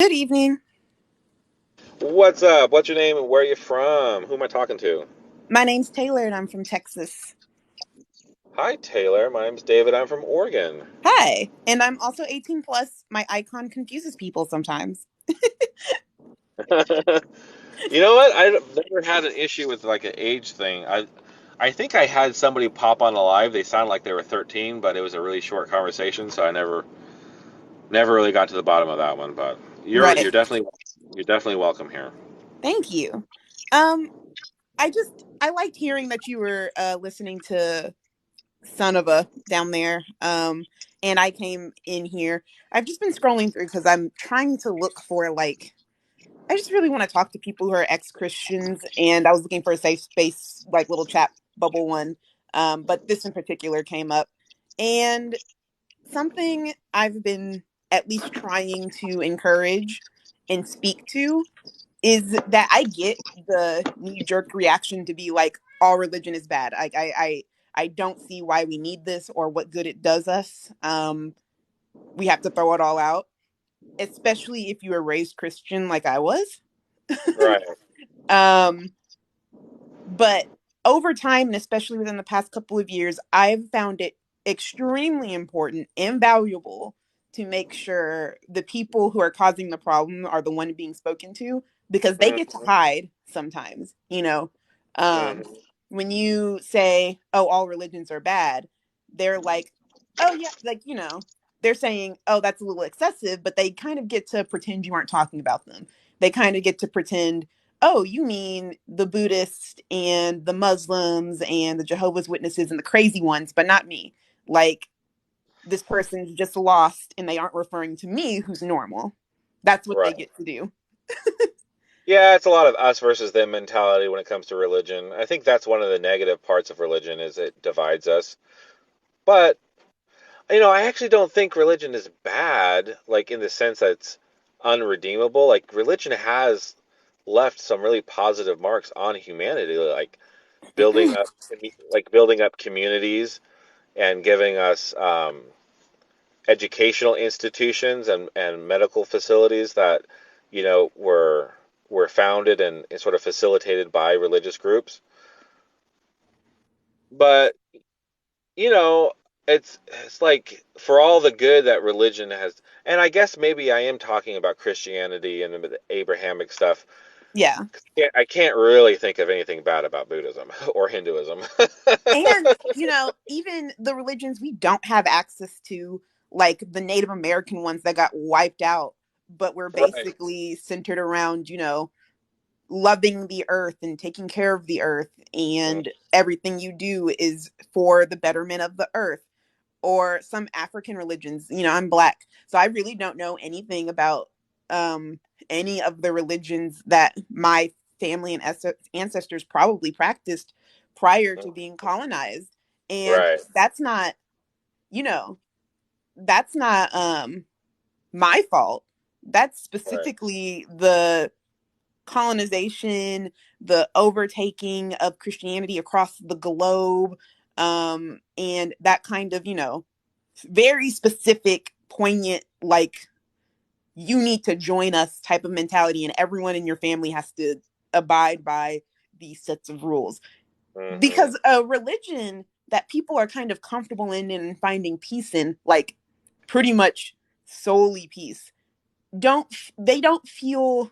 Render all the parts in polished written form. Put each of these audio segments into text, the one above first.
Good evening. What's up? What's your name and where are you from? Who am I talking to? My name's Taylor and I'm from Texas. Hi, Taylor. My name's David. I'm from Oregon. Hi. And I'm also 18 plus. My icon confuses people sometimes. You know what? I've never had an issue with like an age thing. I think I had somebody pop on a live. They sounded like they were 13, but it was a really short conversation, so I never really got to the bottom of that one. But Right. you're definitely welcome here. Thank you. Um, I liked hearing that you were listening to Son of a down there. And I came in here. I've just been scrolling through because I'm trying to look for I just really want to talk to people who are ex-Christians, and I was looking for a safe space, like little chat bubble one. But this in particular came up. And something I've been at least trying to encourage and speak to is that I get the knee jerk reaction to be like all religion is bad. I don't see why we need this or what good it does us. We have to throw it all out, especially if you were raised Christian like I was. Right. Um, but over time, and especially within the past couple of years, I've found it extremely important and valuable to make sure the people who are causing the problem are the one being spoken to because they get to Hmm. hide sometimes. Um, Hmm. when you say, oh, all religions are bad, they're like, oh, yeah, they're saying, oh, that's a little excessive, but they kind of get to pretend you aren't talking about them. They kind of get to pretend, oh, you mean the Buddhists and the Muslims and the Jehovah's Witnesses and the crazy ones, but not me. Like, this person's just lost and they aren't referring to me who's normal. That's what they Right. get to do. Yeah, it's a lot of us versus them mentality when it comes to religion. I think that's one of the negative parts of religion is it divides us. But I actually don't think religion is bad, like in the sense that it's unredeemable. Like religion has left some really positive marks on humanity, like building up, building up communities and giving us educational institutions and medical facilities that, were founded and sort of facilitated by religious groups. But you know, it's like for all the good that religion has, and I guess maybe I am talking about Christianity and the Abrahamic stuff. Yeah. I can't really think of anything bad about Buddhism or Hinduism. And, even the religions we don't have access to, like the Native American ones that got wiped out, but were Right. basically centered around, loving the earth and taking care of the earth, Mm. and everything you do is for the betterment of the earth. Or some African religions, I'm black, so I really don't know anything about any of the religions that my family and ancestors probably practiced prior to being colonized. And Right. you know that's not my fault. That's Right. specifically the colonization, the overtaking of Christianity across the globe, and that kind of, very specific, poignant, like, you need to join us type of mentality, and everyone in your family has to abide by these sets of rules. Hmm. Because a religion that people are kind of comfortable in and finding peace in, like pretty much solely peace, don't feel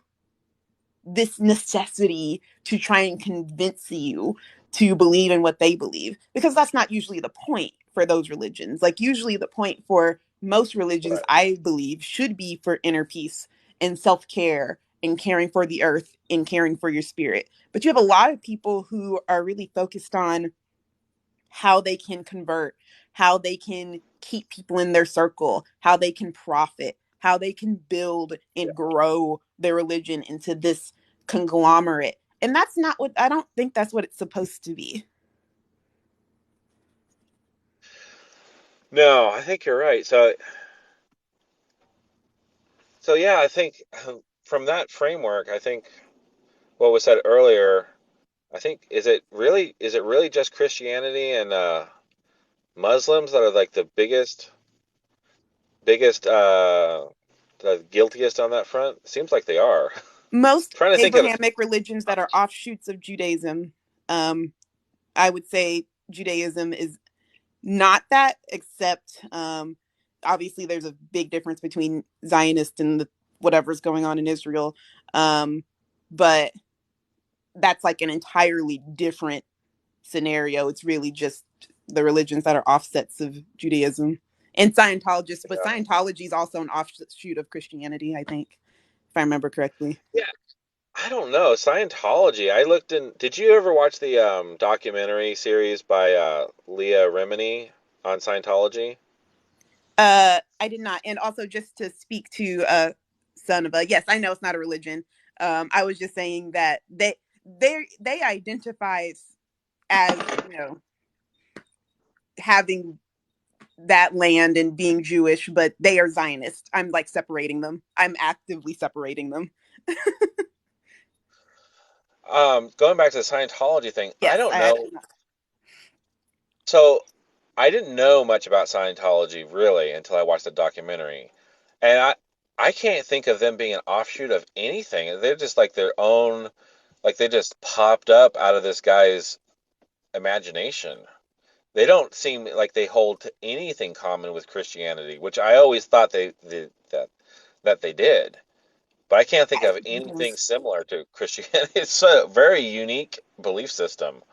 this necessity to try and convince you to believe in what they believe, because that's not usually the point for those religions. Like, usually the point for most religions, Right. I believe, should be for inner peace and self-care and caring for the earth and caring for your spirit. But you have a lot of people who are really focused on how they can convert, how they can keep people in their circle, how they can profit, how they can build Yeah. and grow their religion into this conglomerate. And that's not what I don't think that's what it's supposed to be. No, I think you're right. So yeah, I think from that framework, I think what was said earlier, I think is it really just Christianity and Muslims that are like the biggest the guiltiest on that front? Seems like they are. Most Trying to think of. Abrahamic religions that are offshoots of Judaism, um, I would say Judaism is not that, except obviously there's a big difference between Zionist and whatever's going on in Israel. But that's like an entirely different scenario. It's really just the religions that are offsets of Judaism and Scientologists, but Yeah. Scientology is also an offshoot of Christianity, I think, if I remember correctly. Yeah, I don't know. Scientology. I looked in. Did you ever watch the documentary series by Leah Remini on Scientology? I did not. And also, just to speak to Son of a, yes, I know it's not a religion. I was just saying that they identify as, you know, having that land and being Jewish, but they are Zionist. I'm like separating them. I'm actively separating them. Going back to the Scientology thing, I Yes, don't I know. actually not. So I didn't know much about Scientology really until I watched the documentary, and I can't think of them being an offshoot of anything. They're just like their own, like they just popped up out of this guy's imagination. They don't seem like they hold to anything common with Christianity, which I always thought that they did. But I can't think of anything similar to Christianity. It's a very unique belief system.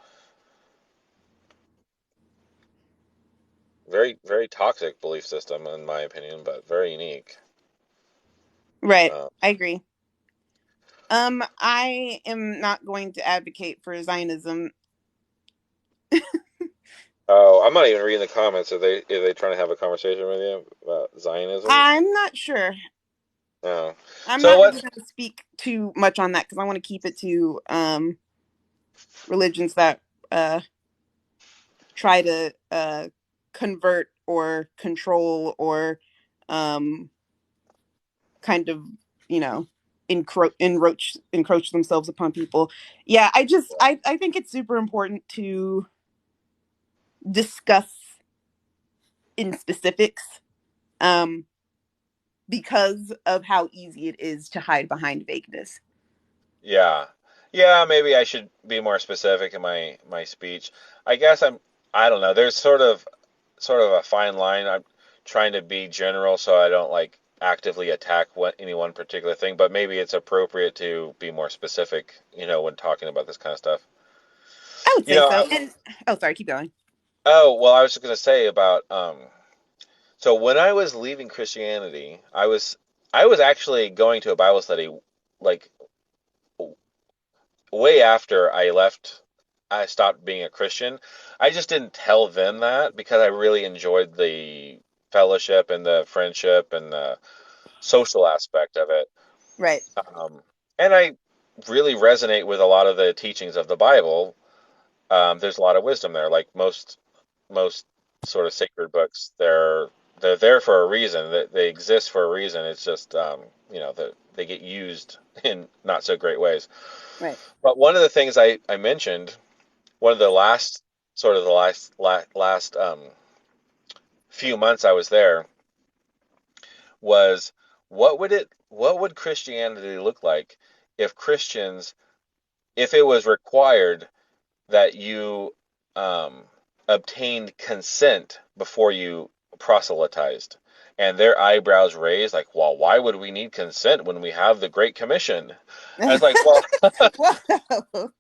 Very, very toxic belief system, in my opinion, but very unique. Right, Uh, I agree. I am not going to advocate for Zionism. oh, I'm not even reading the comments. Are they trying to have a conversation with you about Zionism? I'm not sure. No. I'm So not what? really going to speak too much on that because I want to keep it to religions that try to convert or control or um, kind of, you know, encroach themselves upon people. Yeah, I think it's super important to discuss in specifics, um, because of how easy it is to hide behind vagueness. Yeah, yeah. Maybe I should be more specific in my speech. I guess I don't know. There's sort of a fine line. I'm trying to be general so I don't like actively attack any one particular thing, but maybe it's appropriate to be more specific, when talking about this kind of stuff. I would You say know, so. And oh, sorry, keep going. oh, well, I was just going to say about so when I was leaving Christianity, I was actually going to a Bible study like way after I left. I stopped being a Christian. I just didn't tell them that because I really enjoyed the fellowship and the friendship and the social aspect of it. Right. Um, and I really resonate with a lot of the teachings of the Bible. There's a lot of wisdom there, like most sort of sacred books. They're there for a reason. They exist for a reason. It's just that they get used in not so great ways. Right. But one of the things I mentioned, one of the last sort of the last few months I was there was what would Christianity look like if Christians if it was required that you um, obtained consent before you proselytized. And their eyebrows raised, like, well, why would we need consent when we have the Great Commission? I was like, well, Whoa.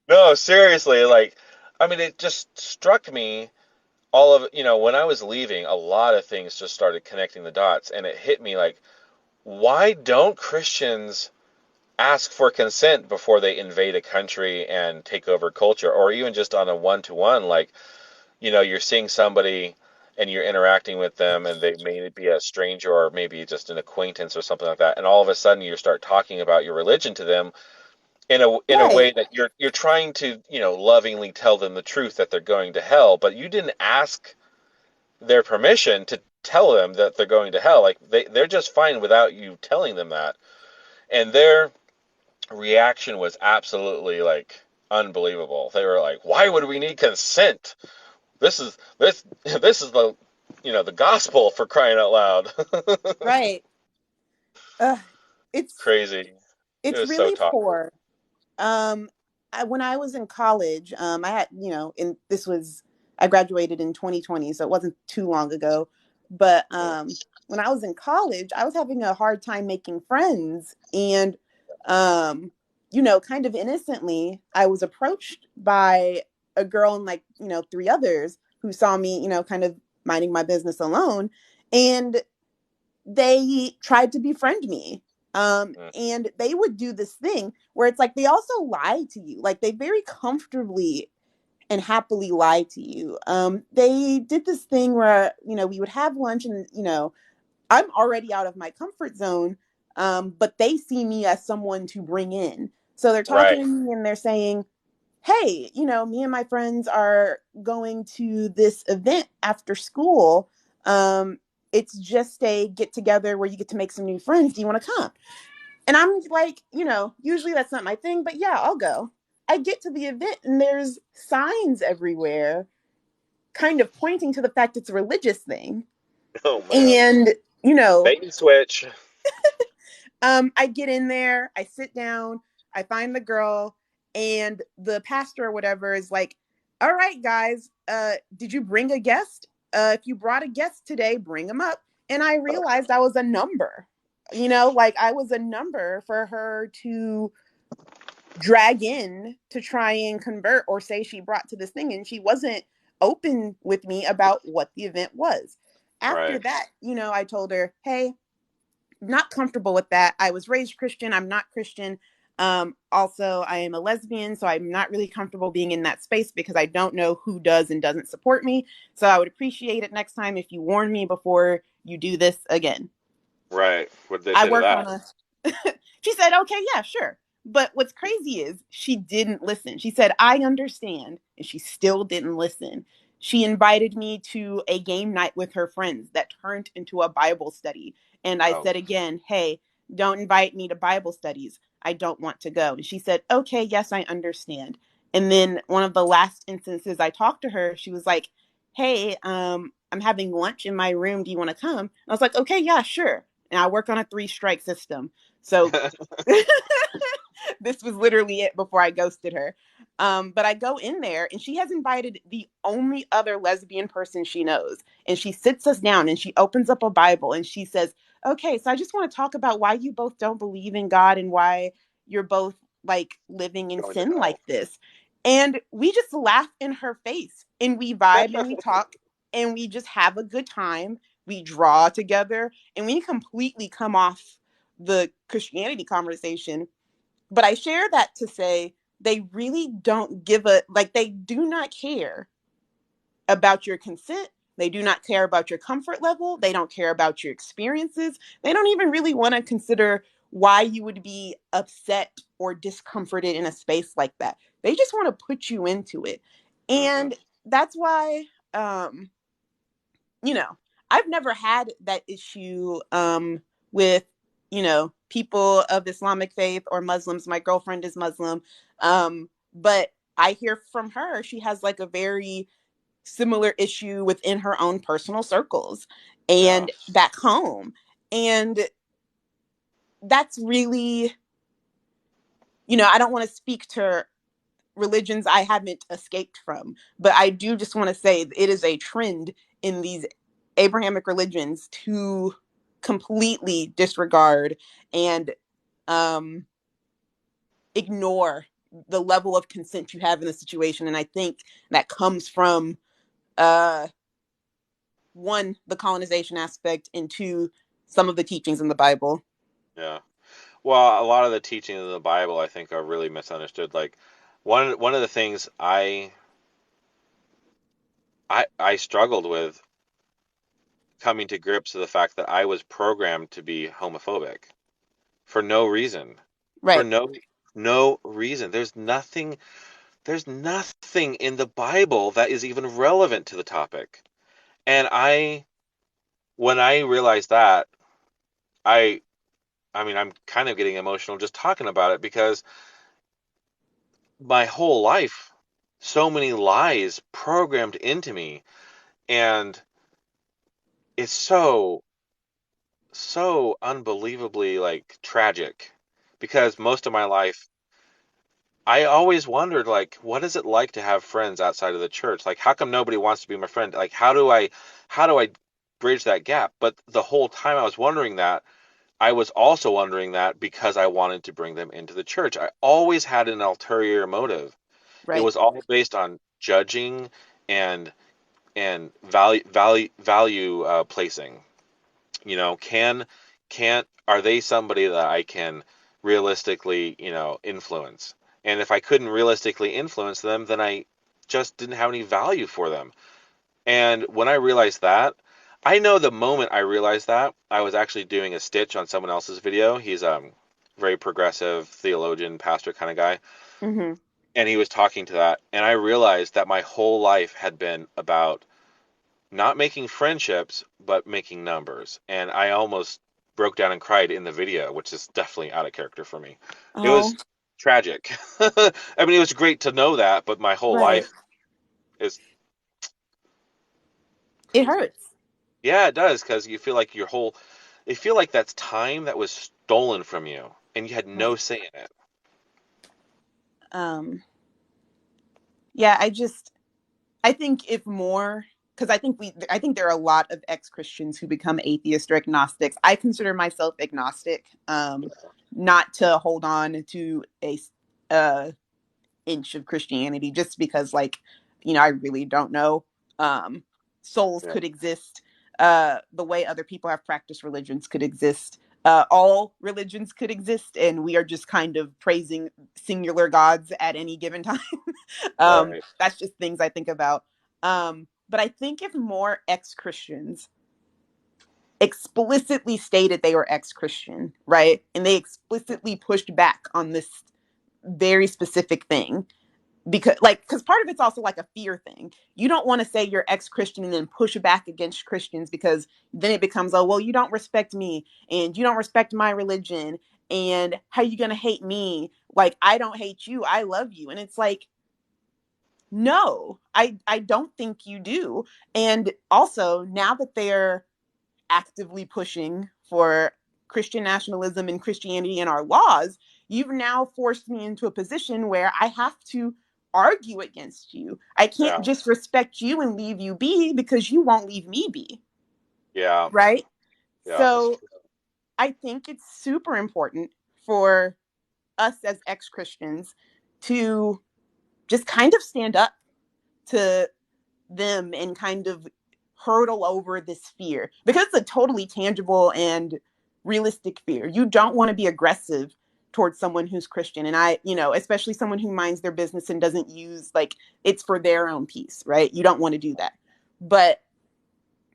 no, seriously, like, I mean, it just struck me all of, when I was leaving, a lot of things just started connecting the dots, and it hit me like, why don't Christians ask for consent before they invade a country and take over culture, or even just on a one-to-one, like, you're seeing somebody and you're interacting with them and they may be a stranger or maybe just an acquaintance or something like that, and all of a sudden you start talking about your religion to them in a Right. way that you're trying to, lovingly tell them the truth that they're going to hell, but you didn't ask their permission to tell them that they're going to hell. Like they're just fine without you telling them that. And their reaction was absolutely like unbelievable. They were like, "Why would we need consent? This is the gospel, for crying out loud." Right. uh, it's Crazy. It it's was so really toxic. poor. Um, when I was in college, I had, in this was I graduated in 2020, so it wasn't too long ago. But when I was in college, I was having a hard time making friends, and kind of innocently, I was approached by a girl and like three others who saw me, kind of minding my business alone, and they tried to befriend me. Mm. And they would do this thing where it's like they also lie to you. Like they very comfortably and happily lie to you. They did this thing where, we would have lunch and, I'm already out of my comfort zone, but they see me as someone to bring in. So they're talking Right. to me and they're saying, hey, me and my friends are going to this event after school. It's just a get together where you get to make some new friends. Do you want to come? And I'm like, usually that's not my thing, but yeah, I'll go. I get to the event and there's signs everywhere kind of pointing to the fact it's a religious thing. Oh man. And, you know, Bait and switch. I get in there, I sit down, I find the girl, and the pastor or whatever is like, all right, guys, did you bring a guest? If you brought a guest today, bring them up. And I realized I was a number, like I was a number for her to drag in to try and convert or say she brought to this thing. And she wasn't open with me about what the event was. After Right. that, I told her, hey, not comfortable with that. I was raised Christian. I'm not Christian. Also, I am a lesbian, so I'm not really comfortable being in that space because I don't know who does and doesn't support me. So I would appreciate it next time if you warn me before you do this again. Right. What did they I say to work that? on a She said, okay, yeah, sure. But what's crazy is she didn't listen. She said, I understand. And she still didn't listen. She invited me to a game night with her friends that turned into a Bible study. And I Oh. said again, hey, don't invite me to Bible studies. I don't want to go. And she said, okay, yes, I understand. And then one of the last instances I talked to her, she was like, hey, I'm having lunch in my room. Do you want to come? And I was like, okay, yeah, sure. And I work on a three-strike system. So this was literally it before I ghosted her. But I go in there and she has invited the only other lesbian person she knows. And she sits us down and she opens up a Bible and she says, okay, so I just want to talk about why you both don't believe in God and why you're both like living in Going to sin hell. like this. And we just laugh in her face and we vibe and we talk and we just have a good time. We draw together and we completely come off the Christianity conversation. But I share that to say they really don't give a like they do not care about your consent. They do not care about your comfort level. They don't care about your experiences. They don't even really want to consider why you would be upset or discomforted in a space like that. They just want to put you into it. Hmm. And that's why um you know, I've never had that issue with, people of Islamic faith or Muslims. My girlfriend is Muslim. But I hear from her, she has like a very similar issue within her own personal circles Yeah. and back home. And that's really, I don't want to speak to religions I haven't escaped from. But I do just want to say it is a trend in these Abrahamic religions to completely disregard and um, ignore the level of consent you have in the situation. And I think that comes from uh, one, the colonization aspect, and two, some of the teachings in the Bible. Yeah. Well, a lot of the teachings in the Bible, I think, are really misunderstood. Like one of the things I struggled with coming to grips with the fact that I was programmed to be homophobic for no reason. For Right. no reason. There's nothing in the Bible that is even relevant to the topic. And when I realized that, I I mean, I'm kind of getting emotional just talking about it because my whole life, so many lies programmed into me, and it's so unbelievably like tragic because most of my life I always wondered like what is it like to have friends outside of the church? Like how come nobody wants to be my friend? Like how do I bridge that gap? But the whole time I was wondering that, I was also wondering that because I wanted to bring them into the church. I always had an ulterior motive. It Right. was all based on judging and value placing. Can are they somebody that I can realistically, influence? And if I couldn't realistically influence them, then I just didn't have any value for them. And when I realized that, I know the moment I realized that, I was actually doing a stitch on someone else's video. He's very progressive theologian, pastor kind of guy, Mm-hmm. and he was talking to that, and I realized that my whole life had been about not making friendships, but making numbers. And I almost broke down and cried in the video, which is definitely out of character for me. It Oh, was tragic. I mean, it was great to know that, but my whole right. life is, It hurts. yeah, it does, because you feel like you feel like that's time that was stolen from you, and you had no Right. say in it. Um, yeah, I think if more, because I think there are a lot of ex-Christians who become atheists or agnostics. I consider myself agnostic, not to hold on to a uh, inch of Christianity just because, like, I really don't know. Um, Souls Yeah, could exist. The way other people have practiced religions could exist. All religions could exist, and we are just kind of praising singular gods at any given time. right. That's just things I think about. But I think if more ex Christians explicitly stated they were ex Christian, right? And they explicitly pushed back on this very specific thing, because part of it's also like a fear thing. You don't want to say you're ex-Christian and then push back against Christians, because then it becomes, oh well, you don't respect me and you don't respect my religion, and how you going to hate me? Like, I don't hate you, I love you. And it's like, no, I don't think you do. And also, now that they're actively pushing for Christian nationalism and Christianity in our laws, you've now forced me into a position where I have to argue against you. I can't Yeah, just respect you and leave you be because you won't leave me be, yeah, right? yeah. That's So true. I think it's super important for us as ex Christians to just kind of stand up to them and kind of hurdle over this fear, because it's a totally tangible and realistic fear. You don't want to be aggressive towards someone who's Christian. And especially someone who minds their business and doesn't use, like, it's for their own peace, right? You don't want to do that. But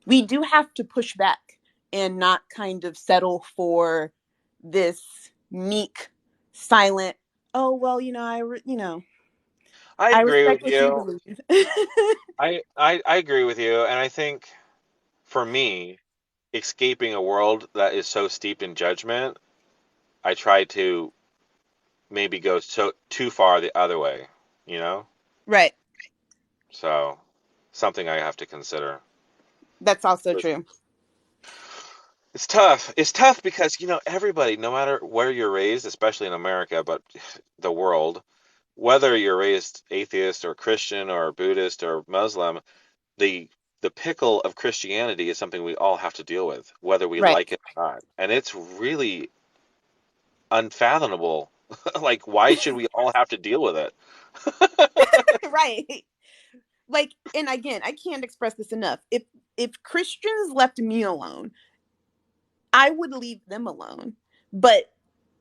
we do have to push back and not kind of settle for this meek, silent, oh, well, I I agree with respect what you you. believe. I agree with you, and I think for me, escaping a world that is so steeped in judgment, I try to maybe go so too far the other way, you know? Right. So something I have to consider. That's also true. It's tough. It's tough because, everybody, no matter where you're raised, especially in America, but the world, whether you're raised atheist or Christian or Buddhist or Muslim, the the pickle of Christianity is something we all have to deal with, whether we Right. like it or not. And it's really unfathomable. Like, why should we all have to deal with it? Right. Like, and again, I can't express this enough. If Christians left me alone, I would leave them alone. But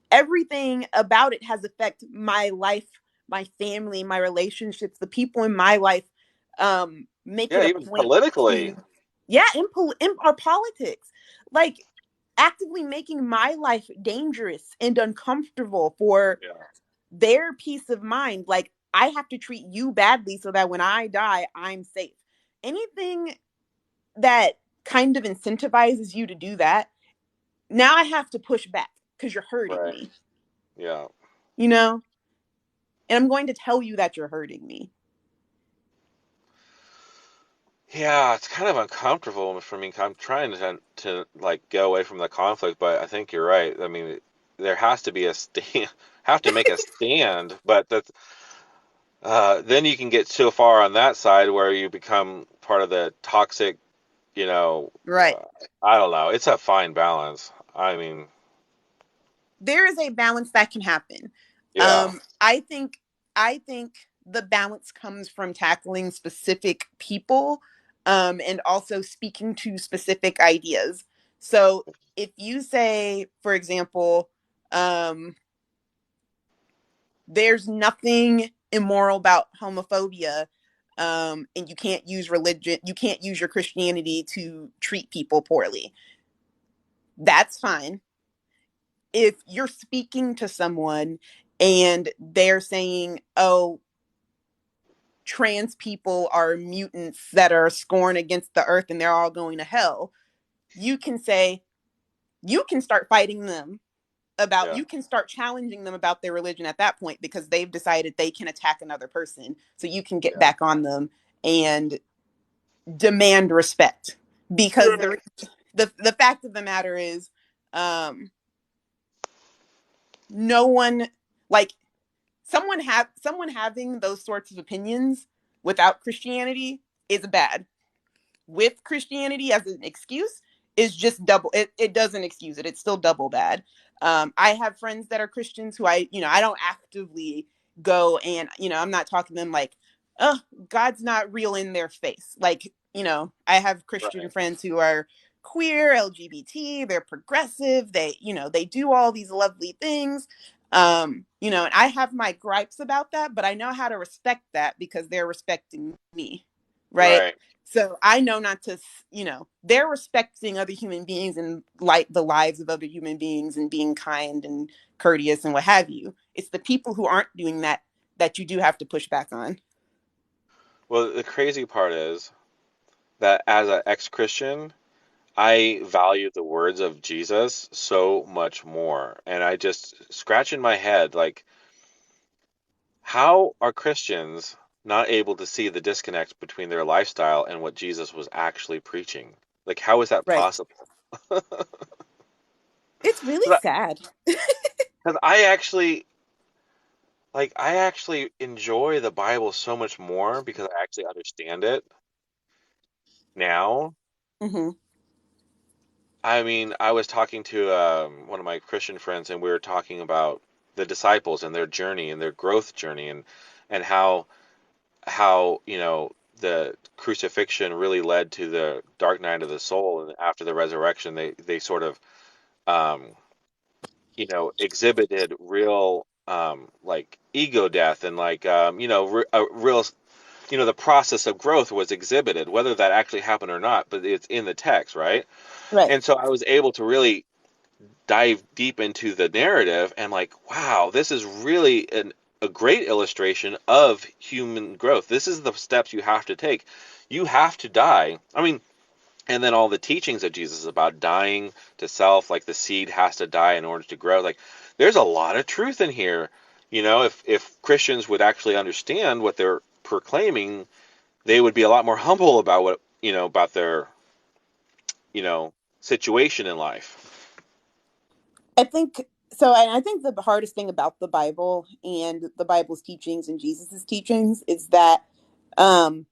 everything about it has affected my life, my family, my relationships, the people in my life. Make Yeah, it a even point politically. to, yeah, in our politics, like, actively making my life dangerous and uncomfortable for Yeah. their peace of mind. Like, I have to treat you badly so that when I die, I'm safe. Anything that kind of incentivizes you to do that, now I have to push back because you're hurting Right. me, Yeah. you know? And I'm going to tell you that you're hurting me. Yeah, it's kind of uncomfortable for me. I'm trying to like go away from the conflict, but I think you're right. I mean, there has to be a stand, have to make a stand, but that's then you can get so far on that side where you become part of the toxic, you know, Right. I don't know. It's a fine balance. I mean, There is a balance that can happen. yeah, I think the balance comes from tackling specific people, and also speaking to specific ideas. So if you say, for example, um, there's nothing immoral about homophobia, and you can't use religion, you can't use your Christianity to treat people poorly. That's fine. If you're speaking to someone and they're saying, oh, trans people are mutants that are scorned against the earth and they're all going to hell, you can say, you can start fighting them about, yeah, you can start challenging them about their religion at that point because they've decided they can attack another person. So you can get yeah. back on them and demand respect. Because the fact of the matter is, um, no one, like, someone having those sorts of opinions without Christianity is bad. With Christianity as an excuse is just double. It doesn't excuse it. It's still double bad. I have friends that are Christians who I don't actively go and I'm not talking to them like, oh, God's not real in their face. Like, I have Christian Right. friends who are queer, LGBT, they're progressive, they do all these lovely things. And I have my gripes about that, but I know how to respect that because they're respecting me, right? Right. So I know not to, they're respecting other human beings and like the lives of other human beings and being kind and courteous and what have you. It's the people who aren't doing that that you do have to push back on. Well, the crazy part is that as an ex-Christian, I value the words of Jesus so much more. And I just scratch in my head, like, how are Christians not able to see the disconnect between their lifestyle and what Jesus was actually preaching? Like, how is that Right. possible? It's really Because sad. I actually, like, I actually enjoy the Bible so much more because I actually understand it now. Hmm. I mean, I was talking to one of my Christian friends, and we were talking about the disciples and their journey and their growth journey, and how the crucifixion really led to the dark night of the soul, and after the resurrection, they sort of um, exhibited real like ego death and like a real the process of growth was exhibited, whether that actually happened or not, but it's in the text, right? Right. And so I was able to really dive deep into the narrative and like, wow, this is really a great illustration of human growth. This is the steps you have to take. You have to die. I mean, and then all the teachings of Jesus about dying to self, like the seed has to die in order to grow. Like, there's a lot of truth in here. If Christians would actually understand what they're proclaiming, they would be a lot more humble about about their, you know, situation in life. I think so. And I think the hardest thing about the Bible and the Bible's teachings and Jesus's teachings is that, um,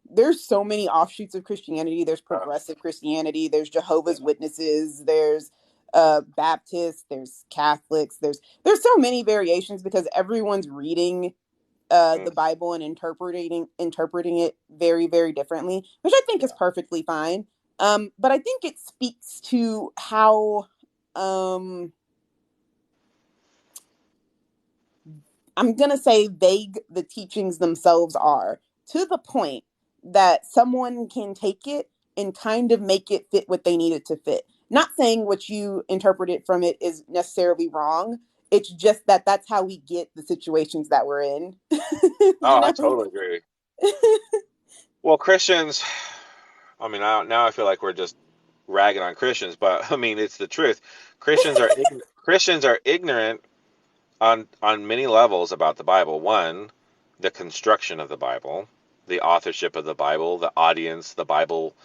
there's so many offshoots of Christianity. There's Uh, progressive Christianity. There's Jehovah's yeah. Witnesses. There's Baptists. There's Catholics. There's so many variations because everyone's reading Mm, the Bible and interpreting it very very differently, which I think is yeah. perfectly fine. But I think it speaks to how, um, I'm going to say vague the teachings themselves are, to the point that someone can take it and kind of make it fit what they need it to fit. Not saying what you interpreted from it is necessarily wrong. It's just that that's how we get the situations that we're in. you Oh, I know? totally agree. Well, Christians, I mean, now I feel like we're just ragging on Christians, but I mean, it's the truth. Christians are ignorant on many levels about the Bible. One, the construction of the Bible. the authorship of the Bible, the audience, the Bible,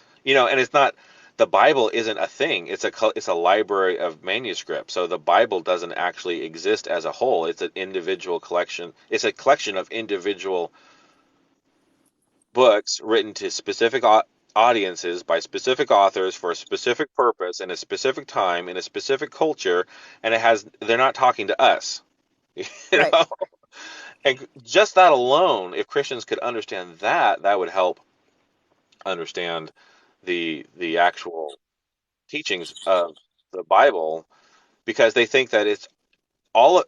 and it's not the Bible isn't a thing. It's a library of manuscripts. So the Bible doesn't actually exist as a whole. It's an individual collection. It's a collection of individual books written to specific audiences by specific authors for a specific purpose in a specific time in a specific culture, and they're not talking to us. you Right. know and just that alone, if Christians could understand that, that would help understand the actual teachings of the Bible, because all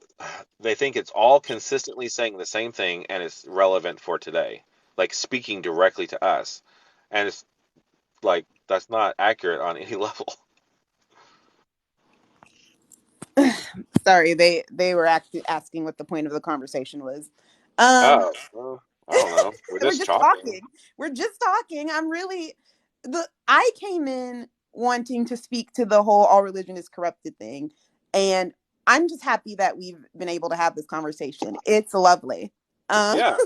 they think it's all consistently saying the same thing and it's relevant for today, like speaking directly to us. And it's like that's not accurate on any level. Sorry, they were asking what the point of the conversation was. Um, Oh, well, I don't know. We're we're just just talking. talking. We're just talking. I came in wanting to speak to the whole all religion is corrupted thing, and I'm just happy that we've been able to have this conversation. It's lovely. Um, Yeah.